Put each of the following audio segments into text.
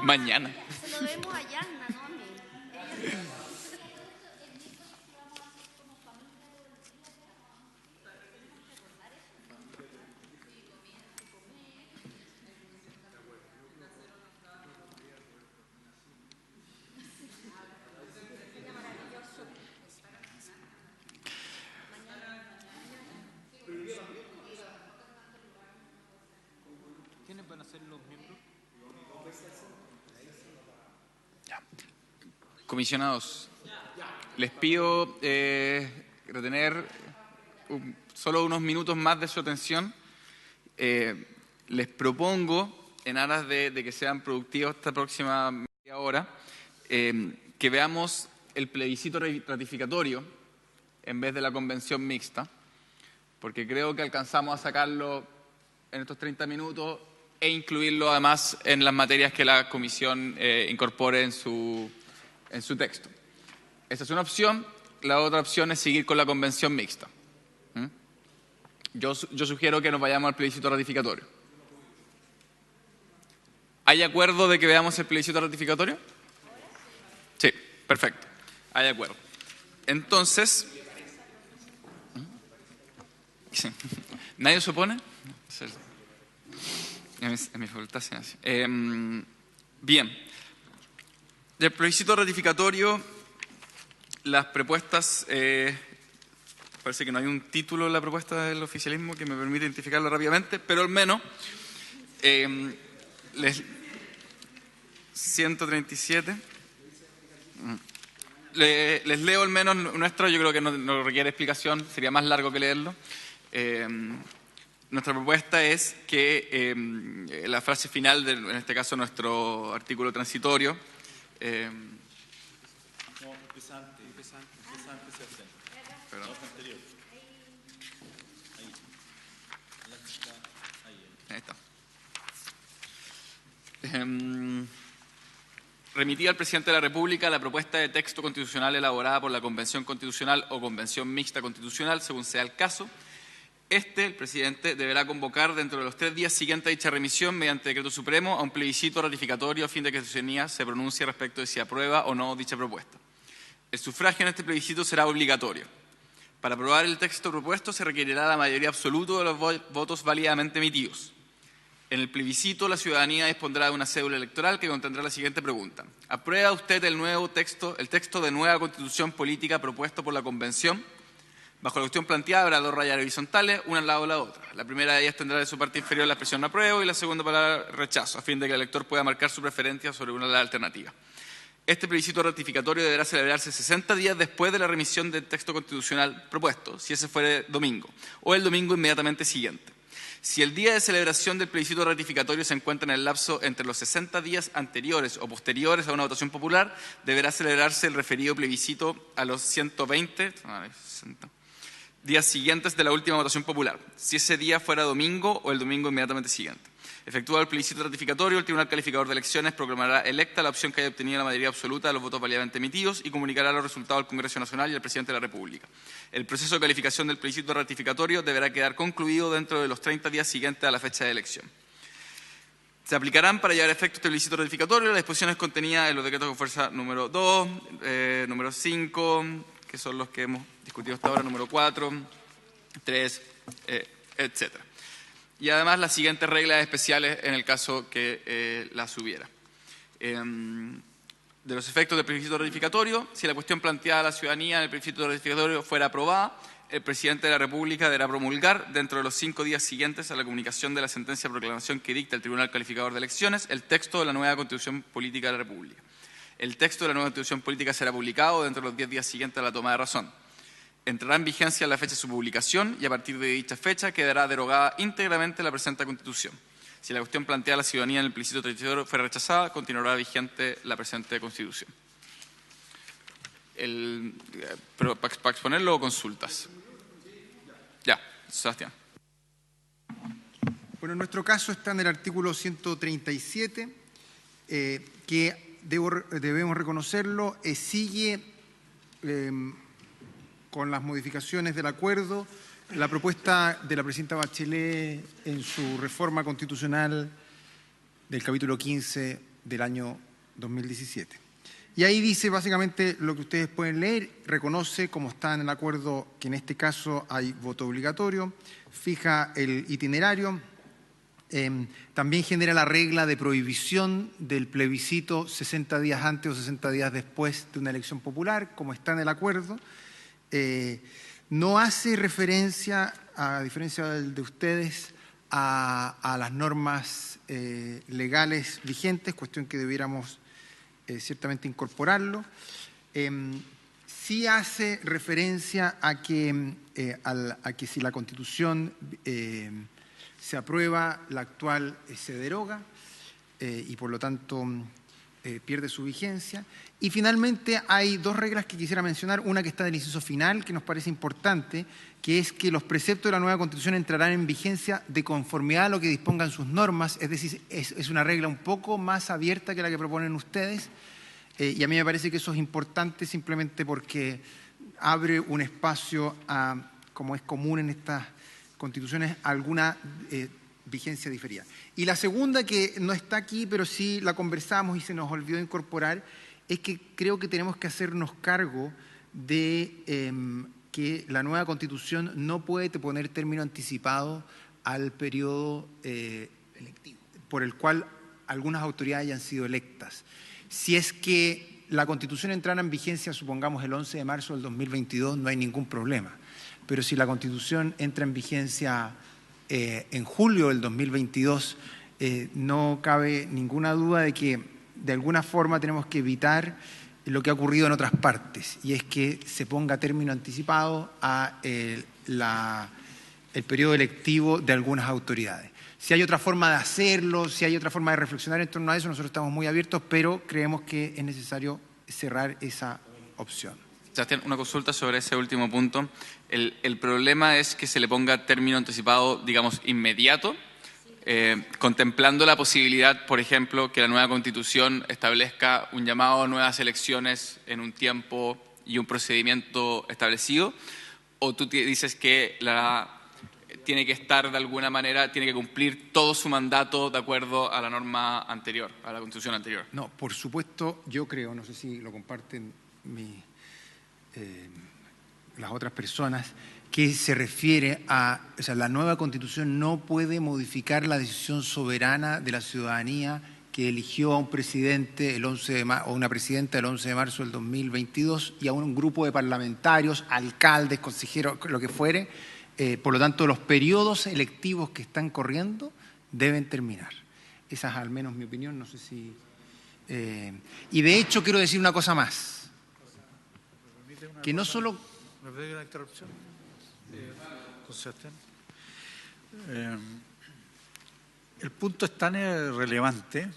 Mañana. Se lo debemos a Yanna, no a mí. ¿Quiénes van a ser los miembros? Comisionados, les pido retener solo unos minutos más de su atención. Les propongo, en aras de que sean productivos esta próxima media hora, que veamos el plebiscito ratificatorio en vez de la convención mixta, porque creo que alcanzamos a sacarlo en estos 30 minutos e incluirlo además en las materias que la comisión incorpore en su texto. Esa es una opción. La otra opción es seguir con la convención mixta. Yo sugiero que nos vayamos al plebiscito ratificatorio. ¿Hay acuerdo de que veamos el plebiscito ratificatorio? Sí, perfecto. Hay acuerdo. Entonces, ¿nadie se opone? En mi facultad se hace. Bien. Del plebiscito ratificatorio, las propuestas, parece que no hay un título en la propuesta del oficialismo que me permite identificarlo rápidamente, pero al menos 137. Les leo al menos nuestro, yo creo que no requiere explicación, sería más largo que leerlo. Nuestra propuesta es que la frase final, en este caso nuestro artículo transitorio, No, empieza antes, Sebastián. Perdón. No, anterior. Ahí está. Remitía al presidente de la República la propuesta de texto constitucional elaborada por la Convención Constitucional o Convención Mixta Constitucional, según sea el caso. El presidente, deberá convocar dentro de los 3 días siguientes a dicha remisión, mediante decreto supremo, a un plebiscito ratificatorio a fin de que la ciudadanía se pronuncie respecto de si aprueba o no dicha propuesta. El sufragio en este plebiscito será obligatorio. Para aprobar el texto propuesto se requerirá la mayoría absoluta de los votos válidamente emitidos. En el plebiscito, la ciudadanía dispondrá de una cédula electoral que contendrá la siguiente pregunta: ¿aprueba usted el texto de nueva constitución política propuesto por la Convención? Bajo la cuestión planteada habrá 2 rayas horizontales, una al lado de la otra. La primera de ellas tendrá de su parte inferior la expresión apruebo y la segunda palabra rechazo, a fin de que el elector pueda marcar su preferencia sobre una de las alternativas. Este plebiscito ratificatorio deberá celebrarse 60 días después de la remisión del texto constitucional propuesto, si ese fuere domingo, o el domingo inmediatamente siguiente. Si el día de celebración del plebiscito ratificatorio se encuentra en el lapso entre los 60 días anteriores o posteriores a una votación popular, deberá celebrarse el referido plebiscito a los 120 días siguientes de la última votación popular, si ese día fuera domingo o el domingo inmediatamente siguiente. Efectuado el plebiscito ratificatorio, el Tribunal Calificador de Elecciones proclamará electa la opción que haya obtenido la mayoría absoluta de los votos válidamente emitidos y comunicará los resultados al Congreso Nacional y al Presidente de la República. El proceso de calificación del plebiscito ratificatorio deberá quedar concluido dentro de los 30 días siguientes a la fecha de elección. Se aplicarán para llevar a efecto este plebiscito ratificatorio las disposiciones contenidas en los decretos con fuerza número 2, número 5, que son los que hemos discutido hasta ahora, número 4, 3, etc. Y además las siguientes reglas especiales en el caso que las hubiera. De los efectos del plebiscito ratificatorio, si la cuestión planteada a la ciudadanía en el plebiscito ratificatorio fuera aprobada, el presidente de la República deberá promulgar, dentro de los 5 días siguientes a la comunicación de la sentencia de proclamación que dicta el Tribunal Calificador de Elecciones, el texto de la nueva Constitución Política de la República. El texto de la nueva Constitución Política será publicado dentro de los 10 días siguientes a la toma de razón. Entrará en vigencia la fecha de su publicación y a partir de dicha fecha quedará derogada íntegramente la presente Constitución. Si la cuestión planteada a la ciudadanía en el plebiscito ratificatorio fuera rechazada, continuará vigente la presente Constitución. Pero para exponerlo o consultas. Ya, Sebastián. Bueno, en nuestro caso está en el artículo 137, que debemos reconocerlo, sigue con las modificaciones del acuerdo la propuesta de la presidenta Bachelet en su reforma constitucional del capítulo 15 del año 2017. Y ahí dice básicamente lo que ustedes pueden leer, reconoce, como está en el acuerdo, que en este caso hay voto obligatorio, fija el itinerario, también genera la regla de prohibición del plebiscito 60 días antes o 60 días después de una elección popular, como está en el acuerdo. No hace referencia, a diferencia del de ustedes, a las normas legales vigentes, cuestión que debiéramos ciertamente incorporarlo. Sí hace referencia a que si la Constitución se aprueba, la actual se deroga y por lo tanto pierde su vigencia. Y finalmente hay dos reglas que quisiera mencionar, una que está en el inciso final, que nos parece importante, que es que los preceptos de la nueva Constitución entrarán en vigencia de conformidad a lo que dispongan sus normas, es decir, es una regla un poco más abierta que la que proponen ustedes, y a mí me parece que eso es importante simplemente porque abre un espacio a, como es común en estas constituciones, alguna vigencia diferida. Y la segunda, que no está aquí, pero sí la conversamos y se nos olvidó incorporar, es que creo que tenemos que hacernos cargo de que la nueva Constitución no puede poner término anticipado al periodo electivo, por el cual algunas autoridades hayan sido electas. Si es que la Constitución entrara en vigencia, supongamos, el 11 de marzo del 2022, no hay ningún problema. Pero si la Constitución entra en vigencia en julio del 2022, no cabe ninguna duda de que de alguna forma tenemos que evitar lo que ha ocurrido en otras partes, y es que se ponga término anticipado a el periodo electivo de algunas autoridades. Si hay otra forma de hacerlo, si hay otra forma de reflexionar en torno a eso, nosotros estamos muy abiertos, pero creemos que es necesario cerrar esa opción. Sebastián, una consulta sobre ese último punto. El problema es que se le ponga término anticipado, digamos, inmediato, contemplando la posibilidad, por ejemplo, que la nueva Constitución establezca un llamado a nuevas elecciones en un tiempo y un procedimiento establecido, o tú dices que tiene que estar de alguna manera, tiene que cumplir todo su mandato de acuerdo a la norma anterior, a la Constitución anterior. No, por supuesto, yo creo, no sé si lo comparten las otras personas, que se refiere a, o sea, la nueva Constitución no puede modificar la decisión soberana de la ciudadanía que eligió a un presidente o una presidenta el 11 de marzo del 2022 y a un grupo de parlamentarios, alcaldes, consejeros, lo que fuere. Por lo tanto, los periodos electivos que están corriendo deben terminar. Esa es al menos mi opinión, no sé si... y de hecho quiero decir una cosa más. Que no solo... ¿Me permite una interrupción? El punto es tan relevante,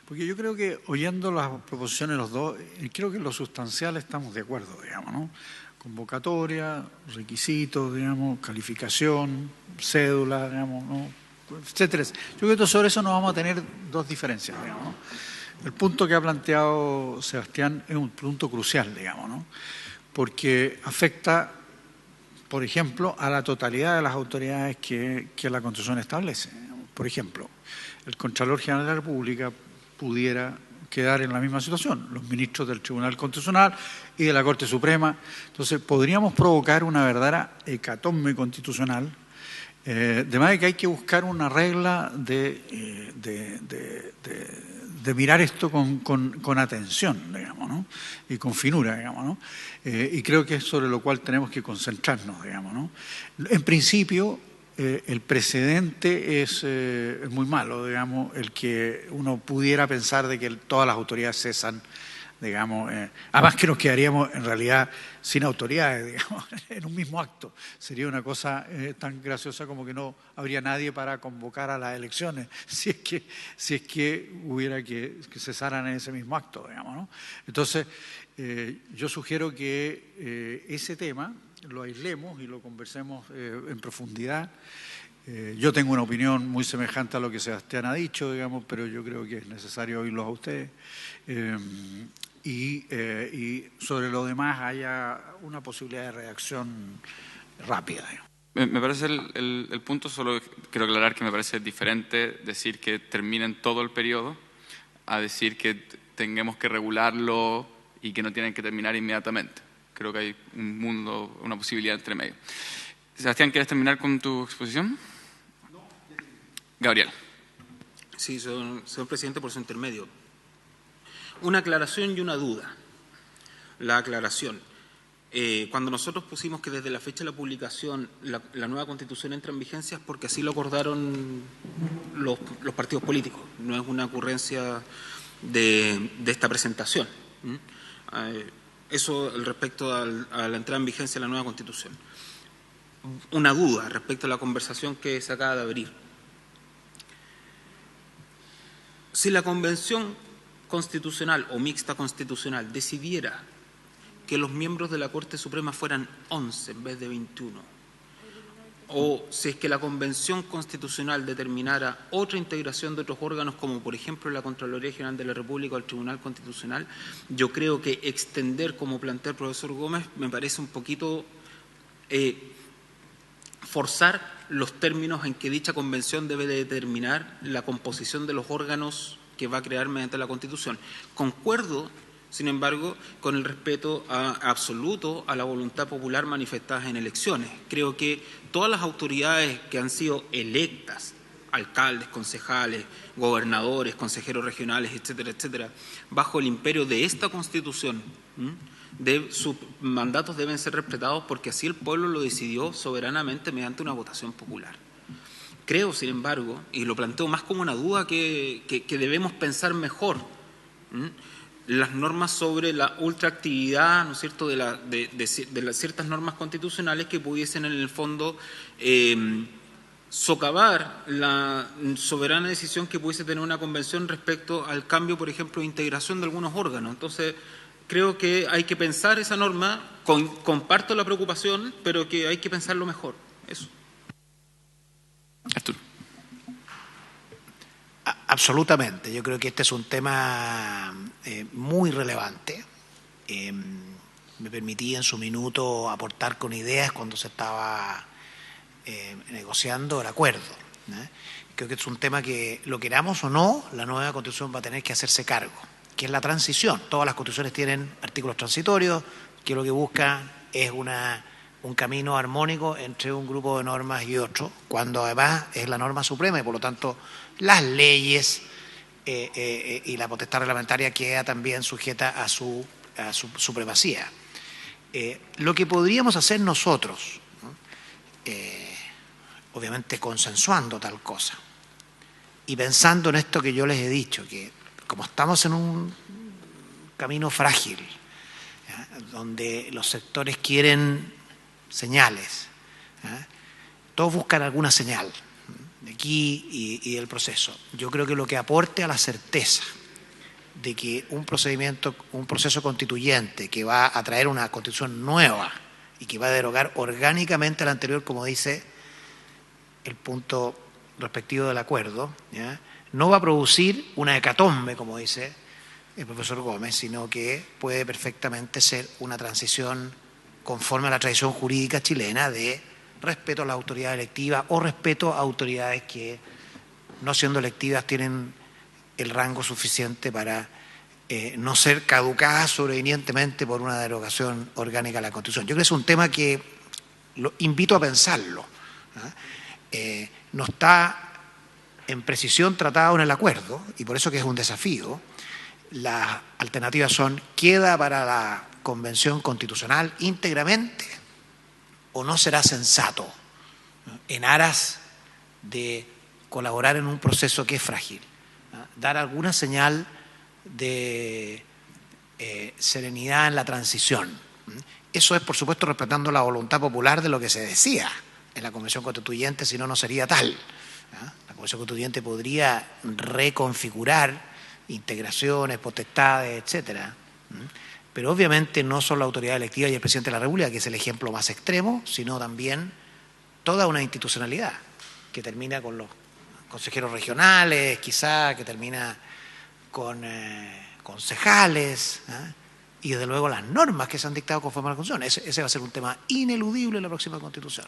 porque yo creo que oyendo las proposiciones de los dos, creo que en lo sustancial estamos de acuerdo, digamos, ¿no? Convocatoria, requisitos, digamos, calificación, cédula, digamos, ¿no? Etcétera. Yo creo que sobre eso no vamos a tener dos diferencias, digamos, ¿no? El punto que ha planteado Sebastián es un punto crucial, digamos, ¿no? Porque afecta, por ejemplo, a la totalidad de las autoridades que la Constitución establece. Por ejemplo, el Contralor General de la República pudiera quedar en la misma situación, los ministros del Tribunal Constitucional y de la Corte Suprema. Entonces, podríamos provocar una verdadera hecatombe constitucional, de manera que hay que buscar una regla de mirar esto con atención, digamos, ¿no? Y con finura, digamos, ¿no? Y creo que es sobre lo cual tenemos que concentrarnos, digamos, ¿no? En principio, el precedente es muy malo, digamos, el que uno pudiera pensar de que todas las autoridades cesan, digamos, además que nos quedaríamos en realidad sin autoridades, digamos, en un mismo acto. Sería una cosa tan graciosa como que no habría nadie para convocar a las elecciones si es que hubiera que cesaran en ese mismo acto, digamos, ¿no? Entonces, yo sugiero que ese tema lo aislemos y lo conversemos en profundidad. Yo tengo una opinión muy semejante a lo que Sebastián ha dicho, digamos, pero yo creo que es necesario oírlos a ustedes. Y sobre lo demás haya una posibilidad de reacción rápida. Me parece el punto, solo quiero aclarar que me parece diferente decir que terminen todo el periodo a decir que tengamos que regularlo y que no tienen que terminar inmediatamente. Creo que hay un mundo, una posibilidad entre medio. Sebastián, ¿quieres terminar con tu exposición? Gabriel. Sí, señor presidente, por su intermedio. Una aclaración y una duda. La aclaración. Cuando nosotros pusimos que desde la fecha de la publicación la nueva Constitución entra en vigencia es porque así lo acordaron los partidos políticos. No es una ocurrencia de esta presentación. Eso respecto a la entrada en vigencia de la nueva Constitución. Una duda respecto a la conversación que se acaba de abrir. Si la Convención Constitucional o Mixta Constitucional decidiera que los miembros de la Corte Suprema fueran 11 en vez de 21, o si es que la Convención Constitucional determinara otra integración de otros órganos, como por ejemplo la Contraloría General de la República o el Tribunal Constitucional, yo creo que extender, como plantea el profesor Gómez, me parece un poquito forzar los términos en que dicha convención debe de determinar la composición de los órganos que va a crear mediante la Constitución. Concuerdo, sin embargo, con el respeto absoluto a la voluntad popular manifestada en elecciones. Creo que todas las autoridades que han sido electas, alcaldes, concejales, gobernadores, consejeros regionales, etcétera, etcétera, bajo el imperio de esta Constitución, sus mandatos deben ser respetados porque así el pueblo lo decidió soberanamente mediante una votación popular. Creo, sin embargo, y lo planteo más como una duda que debemos pensar mejor, las normas sobre la ultraactividad, ¿no es cierto?, de las ciertas normas constitucionales que pudiesen en el fondo socavar la soberana decisión que pudiese tener una convención respecto al cambio, por ejemplo, de integración de algunos órganos. Entonces, creo que hay que pensar esa norma, comparto la preocupación, pero que hay que pensarlo mejor. Eso. Arturo. Absolutamente. Yo creo que este es un tema muy relevante. Me permití en su minuto aportar con ideas cuando se estaba negociando el acuerdo. Creo que es un tema que, lo queramos o no, la nueva Constitución va a tener que hacerse cargo, que es la transición. Todas las constituciones tienen artículos transitorios, que lo que busca es un camino armónico entre un grupo de normas y otro, cuando además es la norma suprema y por lo tanto las leyes y la potestad reglamentaria queda también sujeta a su supremacía. Lo que podríamos hacer nosotros, obviamente consensuando tal cosa y pensando en esto que yo les he dicho, que como estamos en un camino frágil, ¿ya?, donde los sectores quieren señales, ¿ya?, todos buscan alguna señal de aquí y del proceso. Yo creo que lo que aporte a la certeza de que un proceso constituyente que va a traer una constitución nueva y que va a derogar orgánicamente la anterior, como dice el punto respectivo del acuerdo, ¿ya?, no va a producir una hecatombe, como dice el profesor Gómez, sino que puede perfectamente ser una transición conforme a la tradición jurídica chilena de respeto a las autoridades electivas o respeto a autoridades que, no siendo electivas, tienen el rango suficiente para no ser caducadas sobrevenientemente por una derogación orgánica de la Constitución. Yo creo que es un tema que lo invito a pensarlo. No está en precisión tratado en el acuerdo, y por eso que es un desafío. Las alternativas son: ¿queda para la Convención Constitucional íntegramente o no será sensato en aras de colaborar en un proceso que es frágil, dar alguna señal de serenidad en la transición? Eso es, por supuesto, respetando la voluntad popular de lo que se decía en la Convención Constituyente, si no, no sería tal. La Convención Constituyente podría reconfigurar integraciones, potestades, etcétera. Pero obviamente no solo la autoridad electiva y el presidente de la República, que es el ejemplo más extremo, sino también toda una institucionalidad que termina con los consejeros regionales, quizá, que termina con concejales, y desde luego las normas que se han dictado conforme a la Constitución. Ese va a ser un tema ineludible en la próxima Constitución.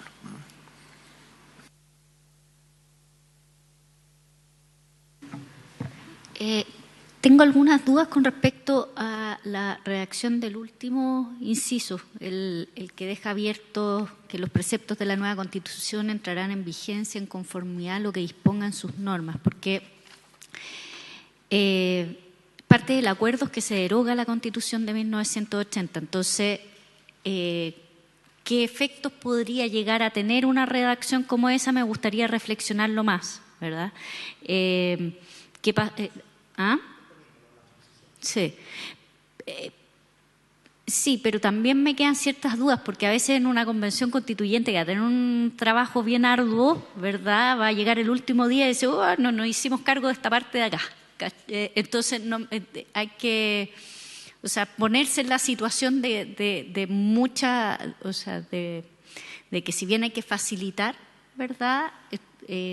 Tengo algunas dudas con respecto a la redacción del último inciso, el que deja abierto que los preceptos de la nueva Constitución entrarán en vigencia en conformidad a lo que dispongan sus normas, porque parte del acuerdo es que se deroga la Constitución de 1980. Entonces, ¿qué efectos podría llegar a tener una redacción como esa? Me gustaría reflexionarlo más, ¿verdad? Sí. Sí, pero también me quedan ciertas dudas, porque a veces en una convención constituyente que va a tener un trabajo bien arduo, ¿verdad? Va a llegar el último día y dice, no nos hicimos cargo de esta parte de acá. Entonces hay que, o sea, ponerse en la situación de mucha, o sea, de que si bien hay que facilitar, ¿verdad?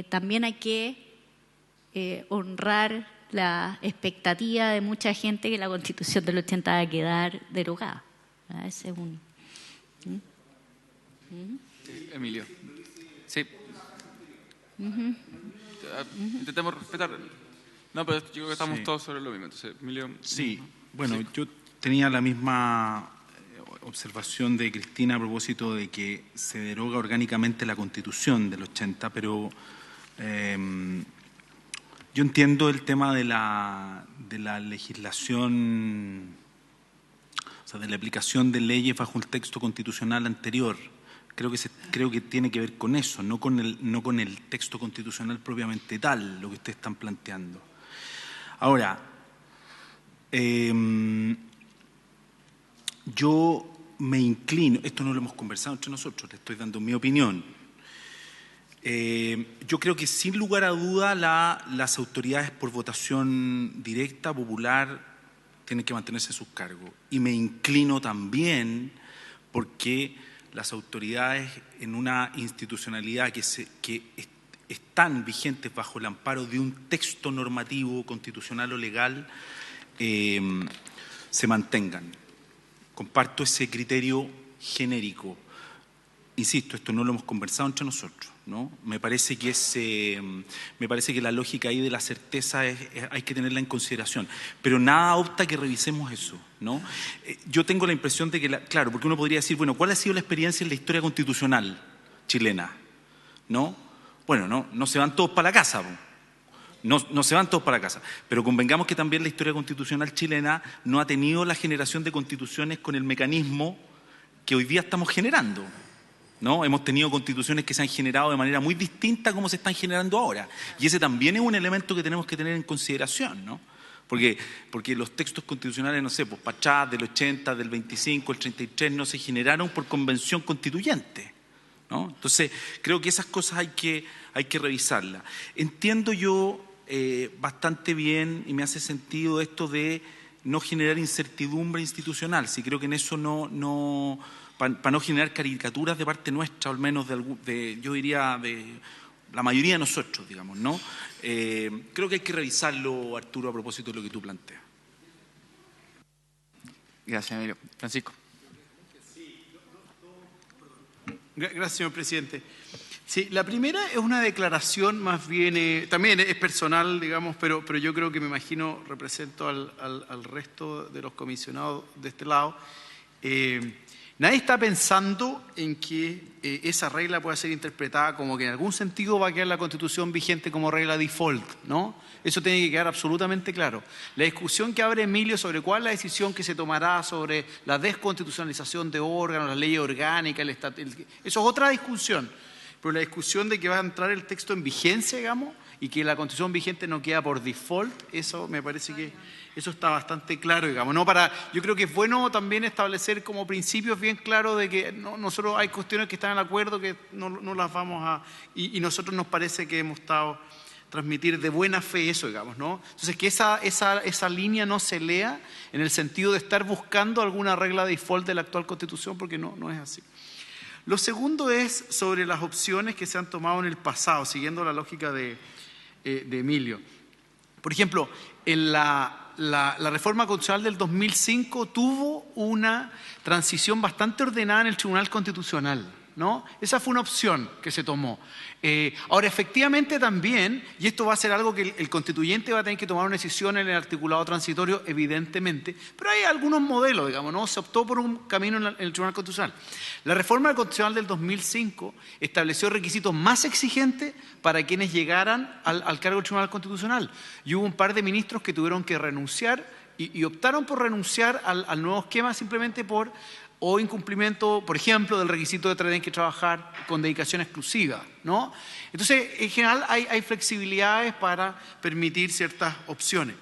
También hay que honrar la expectativa de mucha gente que la Constitución del 80 va a quedar derogada. Ese es un... Emilio. Sí. Intentemos respetar. No, pero yo creo que estamos todos sobre lo mismo. Entonces, Emilio. Sí, bueno, yo tenía la misma observación de Cristina a propósito de que se deroga orgánicamente la Constitución del 80, pero yo entiendo el tema de la legislación, o sea, de la aplicación de leyes bajo el texto constitucional anterior. Creo que tiene que ver con eso, no con el texto constitucional propiamente tal, lo que ustedes están planteando. Ahora, yo me inclino, esto no lo hemos conversado entre nosotros, le estoy dando mi opinión. Yo creo que sin lugar a duda las autoridades por votación directa, popular, tienen que mantenerse en sus cargos. Y me inclino también porque las autoridades en una institucionalidad que están vigentes bajo el amparo de un texto normativo, constitucional o legal, se mantengan. Comparto ese criterio genérico. Insisto, esto no lo hemos conversado entre nosotros, ¿no? Me parece que la lógica ahí de la certeza hay que tenerla en consideración, pero nada opta que revisemos eso, ¿no? Yo tengo la impresión de que, claro, porque uno podría decir, bueno, ¿cuál ha sido la experiencia en la historia constitucional chilena? ¿No? Bueno, no se van todos para la casa, no se van todos para la casa, pero convengamos que también la historia constitucional chilena no ha tenido la generación de constituciones con el mecanismo que hoy día estamos generando, ¿no? Hemos tenido constituciones que se han generado de manera muy distinta a como se están generando ahora. Y ese también es un elemento que tenemos que tener en consideración, ¿no? Porque los textos constitucionales, no sé, pues para atrás, del 80, del 25, el 33, no se generaron por convención constituyente, ¿no? Entonces, creo que esas cosas hay que revisarlas. Entiendo yo bastante bien, y me hace sentido esto de no generar incertidumbre institucional. Sí, creo que en eso para no generar caricaturas de parte nuestra, al menos yo diría de la mayoría de nosotros, digamos, ¿no? Creo que hay que revisarlo, Arturo, a propósito de lo que tú planteas. Gracias, Emilio. Francisco. Gracias, señor presidente. Sí, la primera es una declaración más bien, también es personal, digamos, pero yo creo que me imagino, represento al resto de los comisionados de este lado. Nadie está pensando en que esa regla pueda ser interpretada como que en algún sentido va a quedar la Constitución vigente como regla default, ¿no? Eso tiene que quedar absolutamente claro. La discusión que abre Emilio sobre cuál es la decisión que se tomará sobre la desconstitucionalización de órganos, la ley orgánica, eso es otra discusión. Pero la discusión de que va a entrar el texto en vigencia, digamos, y que la Constitución vigente no queda por default, eso me parece que eso está bastante claro, digamos. Yo creo que es bueno también establecer como principios bien claros de que nosotros hay cuestiones que están en acuerdo que no las vamos a... Y nosotros nos parece que hemos estado transmitir de buena fe eso, digamos, ¿no? Entonces, que esa línea no se lea en el sentido de estar buscando alguna regla de default de la actual Constitución, porque no es así. Lo segundo es sobre las opciones que se han tomado en el pasado, siguiendo la lógica de Emilio. Por ejemplo, en la reforma constitucional del 2005 tuvo una transición bastante ordenada en el Tribunal Constitucional, ¿no? Esa fue una opción que se tomó. Ahora, efectivamente también, y esto va a ser algo que el constituyente va a tener que tomar una decisión en el articulado transitorio, evidentemente, pero hay algunos modelos, digamos, ¿no? Se optó por un camino en el Tribunal Constitucional. La reforma constitucional del 2005 estableció requisitos más exigentes para quienes llegaran al cargo del Tribunal Constitucional. Y hubo un par de ministros que tuvieron que renunciar y optaron por renunciar al nuevo esquema simplemente por o incumplimiento, por ejemplo, del requisito de tener que trabajar con dedicación exclusiva, ¿no? Entonces, en general, hay flexibilidades para permitir ciertas opciones.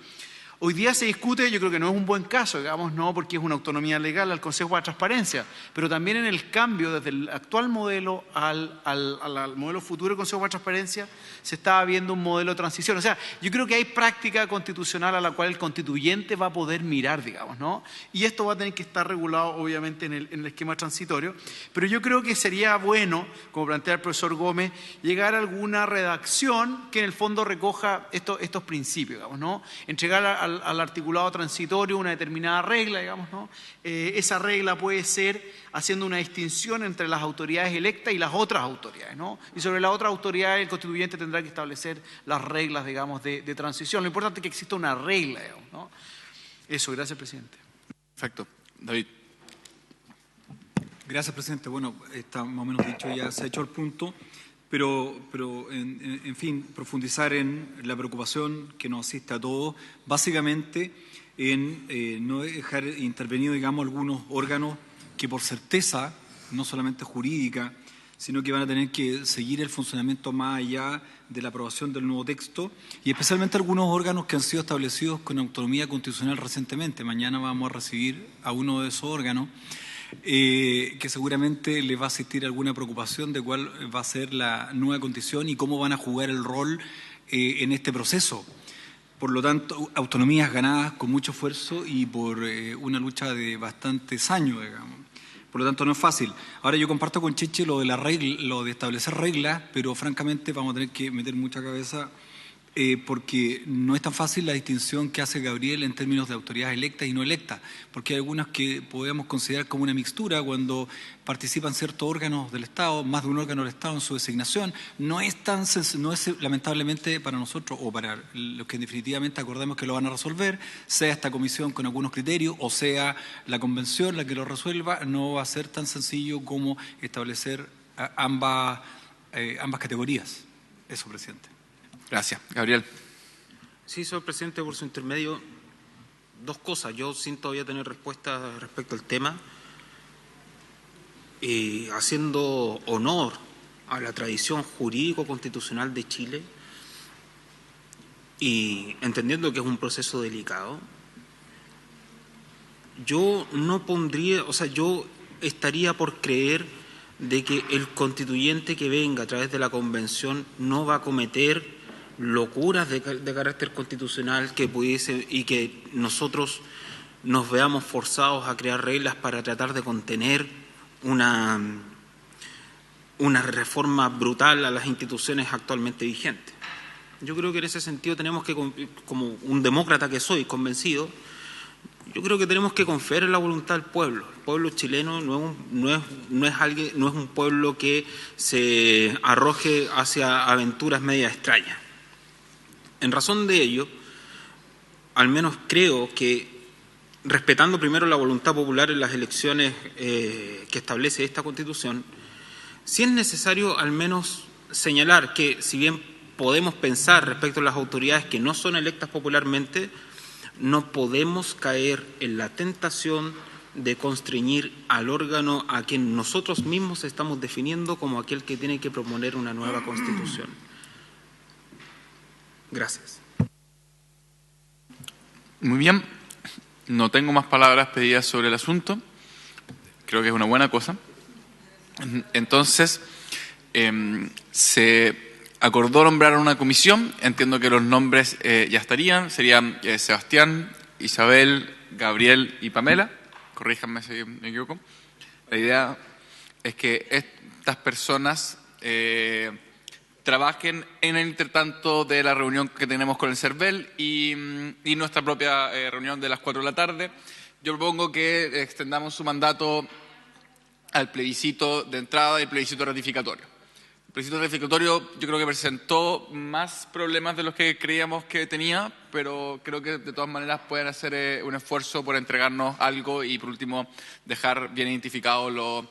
Hoy día se discute, yo creo que no es un buen caso, digamos, no, porque es una autonomía legal al Consejo de Transparencia, pero también en el cambio desde el actual modelo al modelo futuro del Consejo de Transparencia se está viendo un modelo de transición. O sea, yo creo que hay práctica constitucional a la cual el constituyente va a poder mirar, digamos, ¿no? Y esto va a tener que estar regulado, obviamente, en el esquema transitorio, pero yo creo que sería bueno, como plantea el profesor Gómez, llegar a alguna redacción que en el fondo recoja estos principios, digamos, ¿no? Entregar al articulado transitorio una determinada regla, digamos, ¿no? Esa regla puede ser haciendo una distinción entre las autoridades electas y las otras autoridades, ¿no? Y sobre las otras autoridades el constituyente tendrá que establecer las reglas, digamos, de transición. Lo importante es que exista una regla, digamos, ¿no? Eso, gracias, presidente. Perfecto. David. Gracias, presidente. Bueno, está más o menos dicho, ya se ha hecho el punto. Pero en fin, profundizar en la preocupación que nos asiste a todos, básicamente en no dejar intervenido, digamos, algunos órganos que por certeza, no solamente jurídica, sino que van a tener que seguir el funcionamiento más allá de la aprobación del nuevo texto, y especialmente algunos órganos que han sido establecidos con autonomía constitucional recientemente. Mañana vamos a recibir a uno de esos órganos, que seguramente les va a asistir alguna preocupación de cuál va a ser la nueva condición y cómo van a jugar el rol en este proceso. Por lo tanto, autonomías ganadas con mucho esfuerzo y por una lucha de bastantes años, digamos. Por lo tanto, no es fácil. Ahora, yo comparto con Cheche lo de establecer reglas, pero francamente vamos a tener que meter mucha cabeza porque no es tan fácil la distinción que hace Gabriel en términos de autoridades electas y no electas, porque hay algunas que podemos considerar como una mixtura cuando participan ciertos órganos del Estado, más de un órgano del Estado en su designación. No es lamentablemente para nosotros o para los que definitivamente acordamos que lo van a resolver, sea esta comisión con algunos criterios o sea la convención la que lo resuelva, no va a ser tan sencillo como establecer ambas categorías. Eso, presidente. Gracias. Gabriel. Sí, señor presidente, por su intermedio, dos cosas. Yo sin todavía tener respuesta respecto al tema, haciendo honor a la tradición jurídico-constitucional de Chile y entendiendo que es un proceso delicado, yo no pondría, o sea, yo estaría por creer de que el constituyente que venga a través de la convención no va a cometer locuras de carácter constitucional que pudiese y que nosotros nos veamos forzados a crear reglas para tratar de contener una reforma brutal a las instituciones actualmente vigentes. Yo creo que en ese sentido tenemos que, como un demócrata que soy, convencido, yo creo que tenemos que confiar en la voluntad del pueblo. El pueblo chileno no es un pueblo que se arroje hacia aventuras medias extrañas. En razón de ello, al menos creo que, respetando primero la voluntad popular en las elecciones que establece esta Constitución, sí es necesario al menos señalar que, si bien podemos pensar respecto a las autoridades que no son electas popularmente, no podemos caer en la tentación de constreñir al órgano a quien nosotros mismos estamos definiendo como aquel que tiene que proponer una nueva Constitución. Gracias. Muy bien. No tengo más palabras pedidas sobre el asunto. Creo que es una buena cosa. Entonces, se acordó nombrar una comisión. Entiendo que los nombres ya estarían. Serían Sebastián, Isabel, Gabriel y Pamela. Corríjanme si me equivoco. La idea es que estas personas trabajen en el intertanto de la reunión que tenemos con el CERVEL y nuestra propia reunión de las 4 de la tarde. Yo propongo que extendamos su mandato al plebiscito de entrada y el plebiscito ratificatorio. El plebiscito ratificatorio yo creo que presentó más problemas de los que creíamos que tenía, pero creo que de todas maneras pueden hacer un esfuerzo por entregarnos algo y por último dejar bien identificados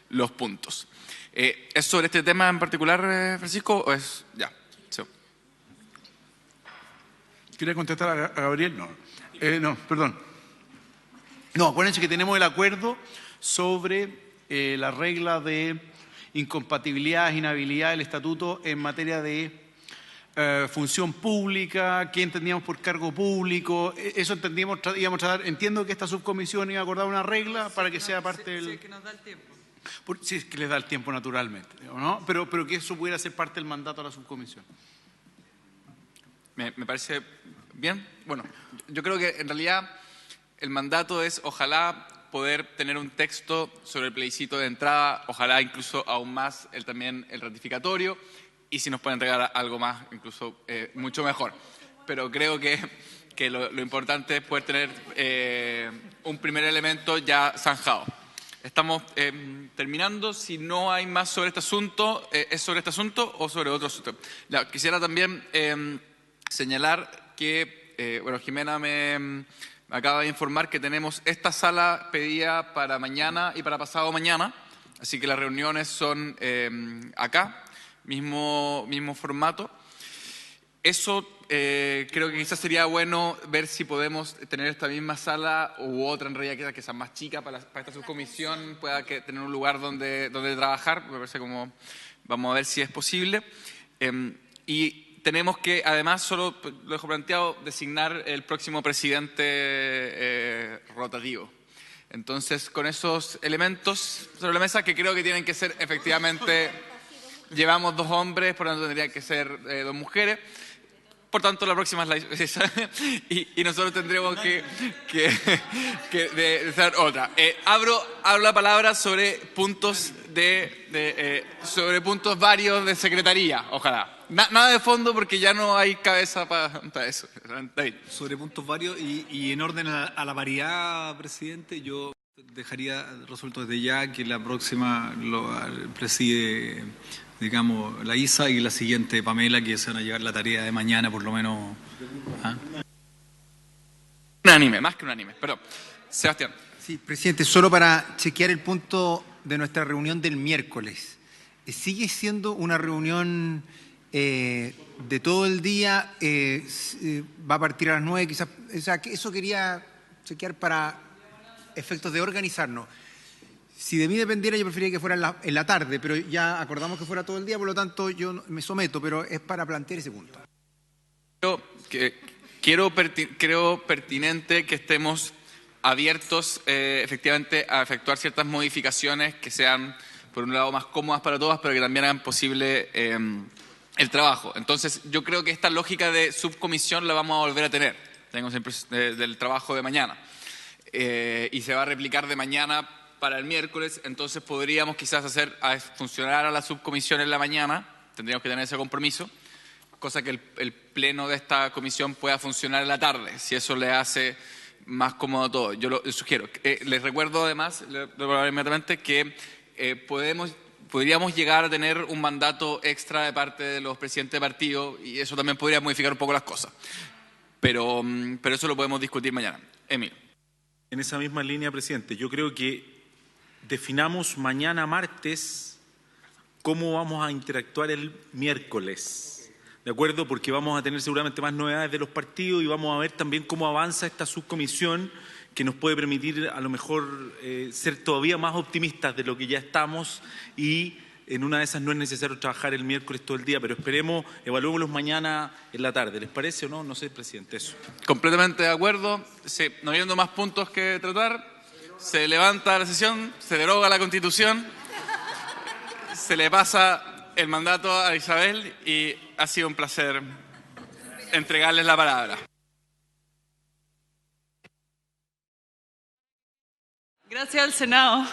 los puntos. ¿Es sobre este tema en particular, Francisco, o es ya? Sí. ¿Quiere contestar a Gabriel? No. No, perdón. No, acuérdense que tenemos el acuerdo sobre la regla de incompatibilidad, inhabilidad del estatuto en materia de función pública, qué entendíamos por cargo público, eso entendíamos, íbamos a dar, entiendo que esta subcomisión iba a acordar una regla para que sea parte del... Si es que nos da el tiempo. Si es que les da el tiempo naturalmente, ¿no? Pero que eso pudiera ser parte del mandato de la subcomisión. Me parece bien. Bueno, yo creo que en realidad el mandato es ojalá poder tener un texto sobre el plebiscito de entrada, ojalá incluso aún más también el ratificatorio, y si nos pueden entregar algo más, incluso mucho mejor. Pero creo que lo importante es poder tener un primer elemento ya zanjado. Estamos terminando. Si no hay más sobre este asunto, ¿es sobre este asunto o sobre otro asunto? Quisiera también señalar que, bueno, Jimena me acaba de informar que tenemos esta sala pedida para mañana y para pasado mañana, así que las reuniones son acá, mismo formato. Eso creo que quizás sería bueno ver si podemos tener esta misma sala u otra en realidad que sea más chica para esta subcomisión, pueda tener un lugar donde trabajar. Me parece como vamos a ver si es posible. Y tenemos que, además, solo lo dejo planteado, designar el próximo presidente rotativo. Entonces, con esos elementos sobre la mesa, que creo que tienen que ser efectivamente, llevamos 2 hombres, por lo tanto tendrían que ser 2 mujeres. Por tanto, la próxima es esa, y nosotros tendremos que hacer otra. Abro la palabra sobre puntos sobre puntos varios de secretaría, ojalá. Nada de fondo porque ya no hay cabeza para eso. David. Sobre puntos varios y en orden a la variedad, presidente, yo dejaría resuelto desde ya que la próxima lo preside, digamos, la Isa, y la siguiente Pamela, que se van a llevar la tarea de mañana por lo menos. ¿Ah? Unánime, más que unánime. Perdón. Sebastián. Sí, presidente, solo para chequear el punto de nuestra reunión del miércoles. ¿Sigue siendo una reunión de todo el día? ¿Va a partir a las 9 quizás? O sea, que eso quería chequear para efectos de organizarnos. Si de mí dependiera, yo preferiría que fuera en la tarde, pero ya acordamos que fuera todo el día, por lo tanto yo me someto, pero es para plantear ese punto. Creo pertinente que estemos abiertos efectivamente a efectuar ciertas modificaciones que sean, por un lado, más cómodas para todas, pero que también hagan posible el trabajo. Entonces, yo creo que esta lógica de subcomisión la vamos a volver a tener. Tenemos del trabajo de mañana. Y se va a replicar de mañana para el miércoles, entonces podríamos quizás hacer funcionar a la subcomisión en la mañana, tendríamos que tener ese compromiso, cosa que el pleno de esta comisión pueda funcionar en la tarde, si eso le hace más cómodo todo. Yo lo sugiero. Les recuerdo además, inmediatamente, que podríamos llegar a tener un mandato extra de parte de los presidentes de partido y eso también podría modificar un poco las cosas. Pero eso lo podemos discutir mañana. Emilio. En esa misma línea, presidente, yo creo que definamos mañana martes cómo vamos a interactuar el miércoles, ¿de acuerdo? Porque vamos a tener seguramente más novedades de los partidos y vamos a ver también cómo avanza esta subcomisión que nos puede permitir a lo mejor ser todavía más optimistas de lo que ya estamos, y en una de esas no es necesario trabajar el miércoles todo el día, pero esperemos, evaluémoslos mañana en la tarde. ¿Les parece o no? No sé, presidente, eso. Completamente de acuerdo. Sí, no habiendo más puntos que tratar, se levanta la sesión, se deroga la Constitución, se le pasa el mandato a Isabel y ha sido un placer entregarles la palabra. Gracias al Senado.